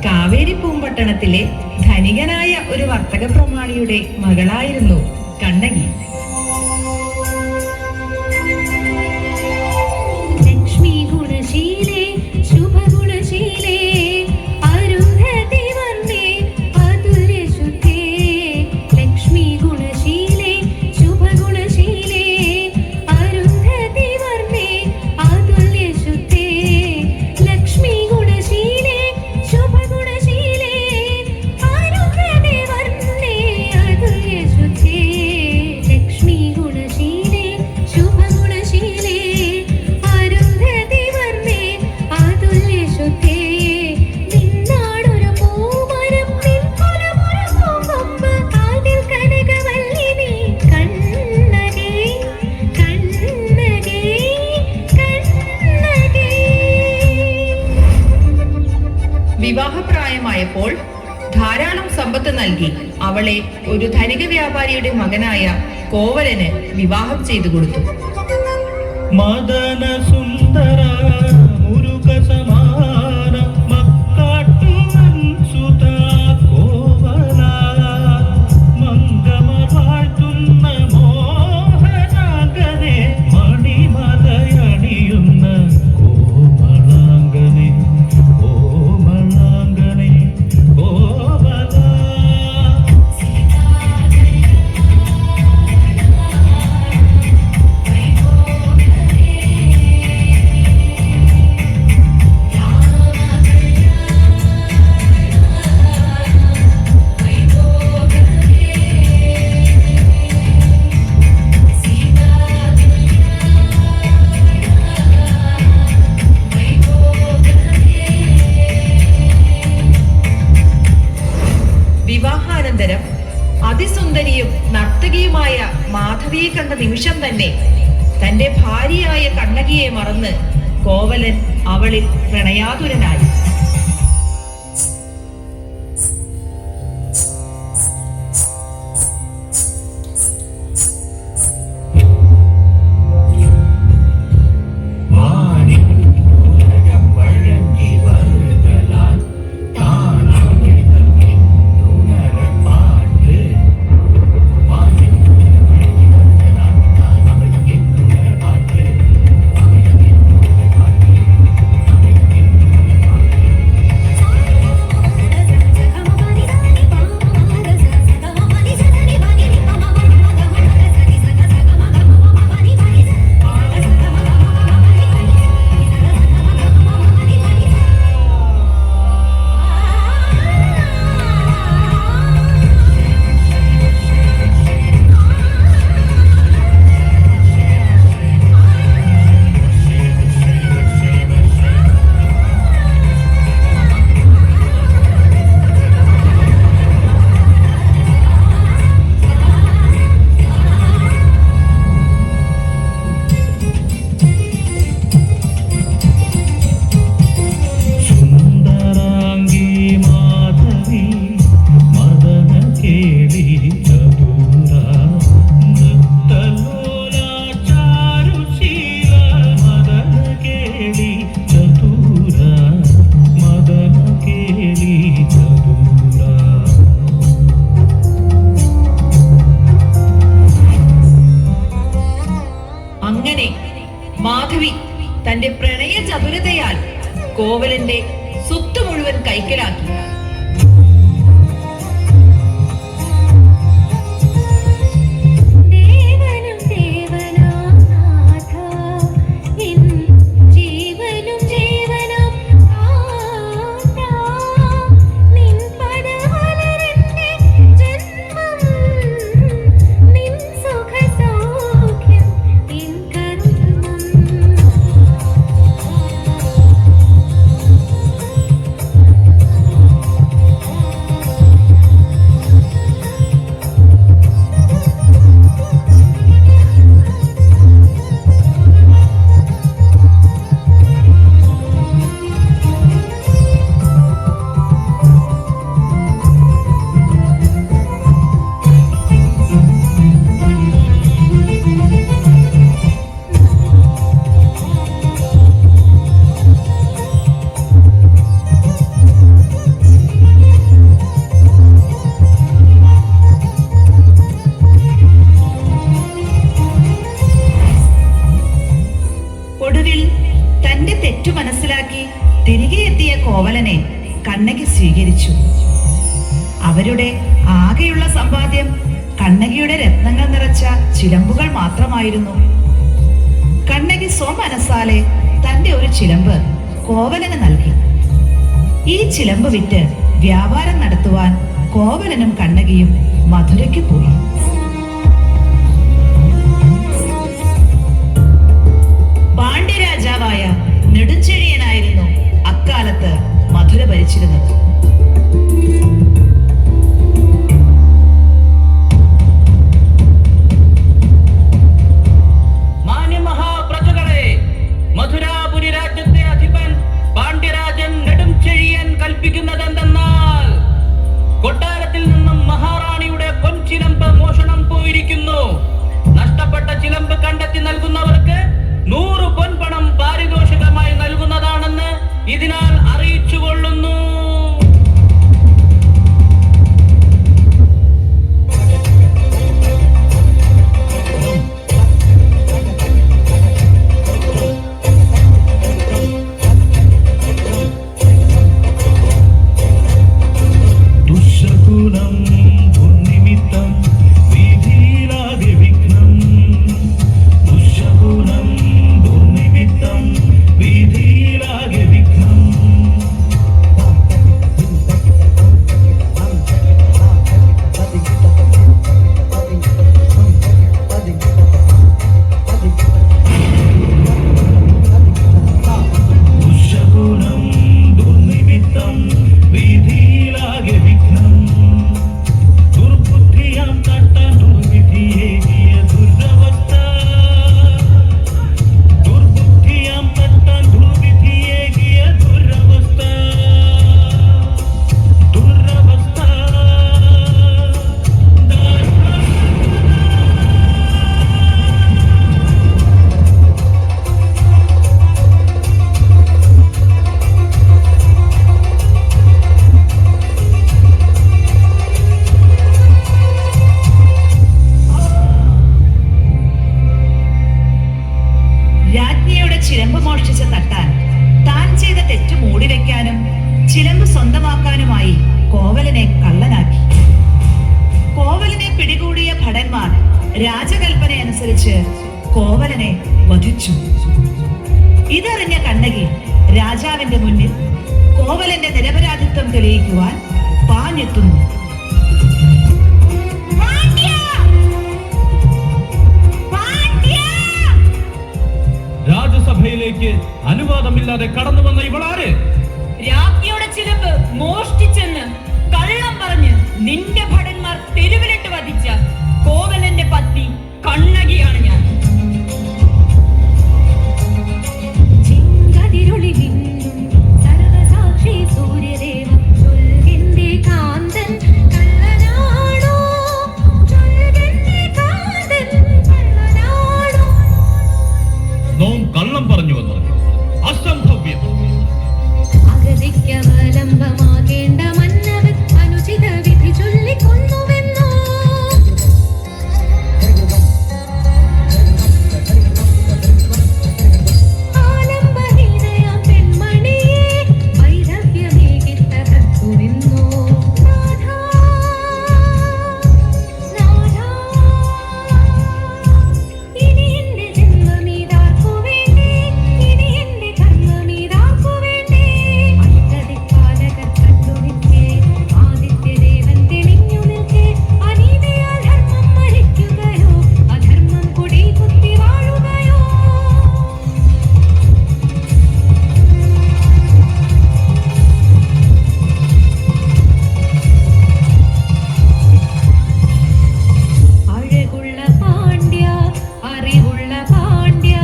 കാവേരി പൂമ്പട്ടണത്തിലെ ധനികനായ ഒരു വർത്തക പ്രമാണിയുടെ മകളായിരുന്നു കണ്ണകി. വിവാഹപ്രായമായപ്പോൾ ധാരാളം സമ്പത്ത് നൽകി അവളെ ഒരു ധനിക വ്യാപാരിയുടെ മകനായ കോവലന് വിവാഹം ചെയ്തു കൊടുത്തു. മദന സുന്ദര മുരുക സമാന മക്കാട്ടിൻ സുത കോവല മംഗമ വാഴ്ത്തുന്ന മോഹനാംഗനെ മണിമലയണിയുന്ന കോമളാംഗനെ കോമളാംഗനെ കോവല. വിവാഹാനന്തരം അതിസുന്ദരിയും നർത്തകിയുമായ മാധവിയെ കണ്ട നിമിഷം തന്നെ തന്റെ ഭാര്യയായ കണ്ണകിയെ മറന്ന് കോവലൻ അവളിൽ പ്രണയാതുരനായി. അങ്ങനെ മാധവി തന്റെ പ്രണയ ചതുരതയാൽ കോവലന്റെ സ്വത്ത് മുഴുവൻ കൈക്കലാക്കി. കണ്ണകി സ്വീകരിച്ചു. അവരുടെ ആകെയുള്ള സമ്പാദ്യം കണ്ണകിയുടെ രത്നങ്ങൾ നിറച്ച ചിലമ്പുകൾ മാത്രമായിരുന്നു. കണ്ണകി സ്വമനസാലെ തന്റെ ഒരു ചിലമ്പ് കോവലന് നൽകി. ഈ ചിലമ്പ് വിറ്റ് വ്യാപാരം നടത്തുവാൻ കോവലനും കണ്ണകിയും മധുരയ്ക്ക് പോയി. പാണ്ഡ്യരാജാവായ നെടുഞ്ചെഴിയനായിരുന്നു അക്കാലത്ത് മധുര ഭരിച്ചിരുന്നത്. മാന്യമഹാപ്രജകളെ, മധുരാപുരി രാജ്യത്തെ അധിപൻ പാണ്ഡ്യരാജൻ നെടുംചെഴിയൻ കൽപ്പിക്കുന്നതെന്തെന്നാൽ കൊട്ടാരത്തിൽ നിന്നും മഹാറാണിയുടെ പൊൻചിലമ്പ് മോഷണം പോയിരിക്കുന്നു. നഷ്ടപ്പെട്ട ചിലമ്പ് കണ്ടെത്തി നൽകുന്നവർക്ക് 100 പൊൻപണം പാരിതോഷികമായി നൽകുന്നതാണെന്ന് ഇതിനാൽ അറിയിച്ചുകൊള്ളുന്നു. ദുശ്ശകുനം ദുർനിമിത്തം വിധിയിലാകെ വിഘ്നം. ദുശ്ശകുനം ദുർനിമിത്തം വിധിയിലാകെ വിഘ്നം. ദുശ്ശകുനം ദുർനിമിത്തം വിധിയിലാകെ വിഘ്നം. ദുർബുദ്ധിയാം തട്ടാൻ ദുർവിധിയേകിയ ദുരവസ്ഥ. ദുർബുദ്ധിയാം തട്ടാൻ ദുർവിധിയേകിയ ദുരവസ്ഥ. ദുരവസ്ഥ. രാജ്ഞിയുടെ ചിലമ്പ് മോഷ്ടിച്ച് തട്ടാൻ, താൻ ചെയ്ത തെറ്റ് മൂടിവെക്കാനും ചിലമ്പ് സ്വന്തമാക്കാനുമായി കോവലനെ കള്ളനാക്കി. കോവലനെ പിടികൂടിയ ഭടന്മാർ രാജകൽപ്പനയനുസരിച്ച് കോവലനെ വധിച്ചു. ഇതറിഞ്ഞ കണ്ണകി രാജാവിന്റെ മുന്നിൽ കോവലന്റെ നിരപരാധിത്വം തെളിയിക്കുവാൻ പാഞ്ഞെത്തുന്നു. രാജസഭയിലേക്ക് അനുവാദമില്ലാതെ കടന്നു വന്ന ഇവളാര്? രാജ്ഞിയുടെ ചിലമ്പ് മോഷ്ടിച്ചെന്ന് കള്ളം പറഞ്ഞ് നിന്റെ ഭടന്മാർ തെരുവിലിട്ട് വധിച്ച കോവലന്റെ പത്നി കണ്ണകിയാണ് ഞാൻ. നോം കള്ളം പറഞ്ഞു വന്നു. അസംഭവ്യം. അഗതിക്കവലംബമാകേണ്ട മന്നവൻ അനുചിത വിധി ചൊല്ലിക്കൊന്നുവെന്നോ. ആലംബഹീനയാം പെൺമണിയെ വൈദഗ്ധ്യമേകിത്ത ഭക്തുവെന്നോ. നാഥാ, നാഥാ, ഇനി എന്റെ ജന്മമീതാർക്കു വേണ്ടി, ഇനി എന്റെ കർമ്മമീതാർക്കു വേണ്ടി. അഷ്ടദിക്പാലകർ കണ്ടു നിൽക്കെ, ആദിത്യദേവൻ തെളിഞ്ഞു നിൽക്കെ, അനീതിയാൽ ധർമ്മം മരിക്കുകയോ, അധർമ്മം കൊടി കുത്തി വാഴുകയോ. അഴകുള്ള പാണ്ഡ്യ, അറിവുള്ള പാണ്ഡ്യ,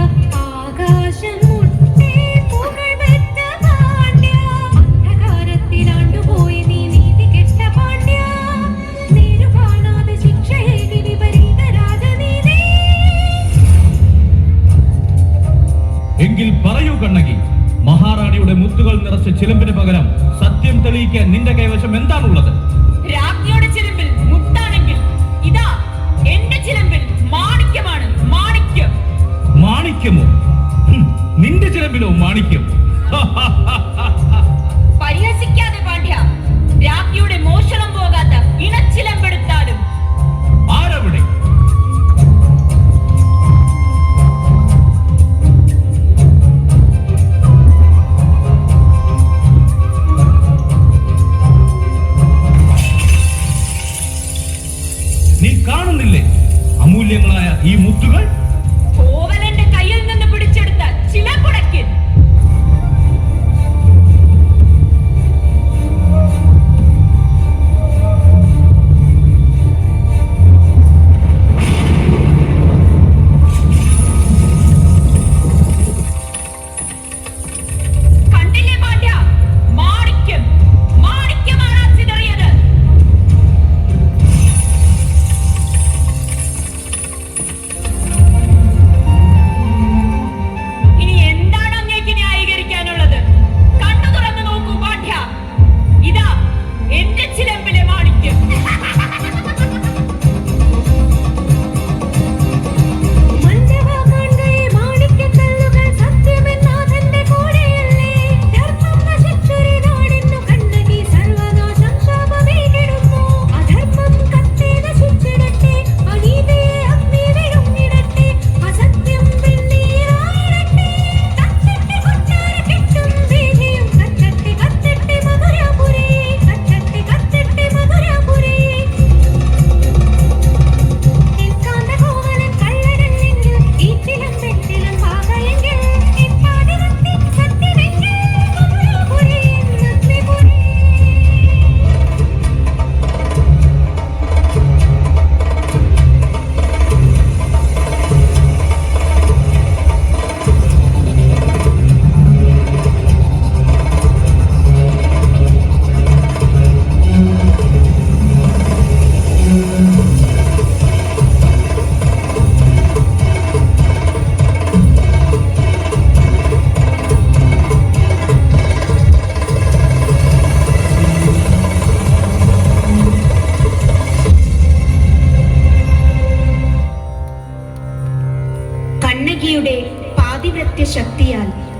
ആകാശം മുട്ടേ പുകഴ്പെറ്റ പാണ്ഡ്യ. അന്ധകാരത്തിലാണ്ടുപോയി നീ നീതി കെട്ട പാണ്ഡ്യ. നേരു കാണാതെ ശിക്ഷയേകി വിപരീത രാജനീതി. എങ്കിൽ പറയൂ കണ്ണകി, മഹാറാണിയുടെ മുത്തുകൾ നിറച്ച ചിലമ്പിന് പകരം സത്യം തെളിയിക്കാൻ നിന്റെ കൈവശം എന്താണുള്ളത്? രാജ്ഞിയുടെ ചിലമ്പിൽ മുത്താണെങ്കിൽ ഇതാ എന്റെ ചിലമ്പിൽ മാണിക്യമാണ്. മാണിക്യം. മാണിക്യമോ? നിന്റെ ചിലമ്പിലോ മാണിക്യം? പരിഹസിക്കാതെ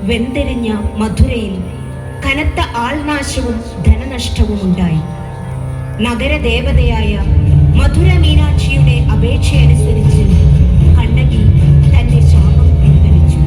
വെന്തെരിഞ്ഞ മധുരയിൽ കനത്ത ആൾനാശവും ധനനഷ്ടവും ഉണ്ടായി. നഗരദേവതയായ മധുര മീനാക്ഷിയുടെ അപേക്ഷയനുസരിച്ച് കണ്ണകി തന്റെ ശാപം പിൻവലിച്ചു.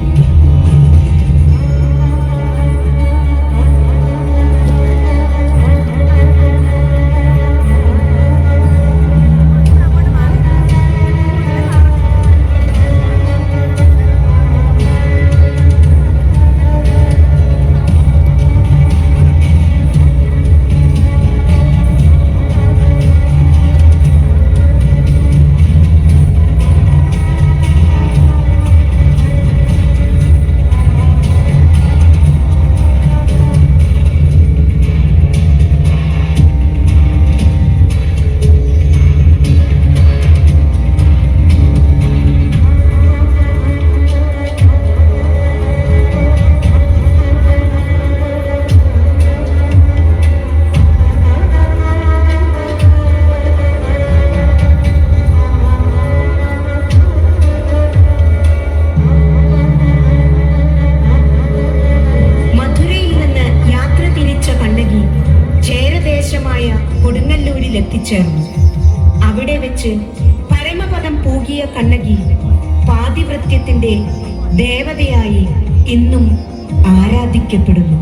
എത്തിച്ചേർന്നു. അവിടെ വെച്ച് പരമപദം പൂകിയ കണ്ണകി പാതിവൃത്യത്തിന്റെ ദേവതയായി ഇന്നും ആരാധിക്കപ്പെടുന്നു.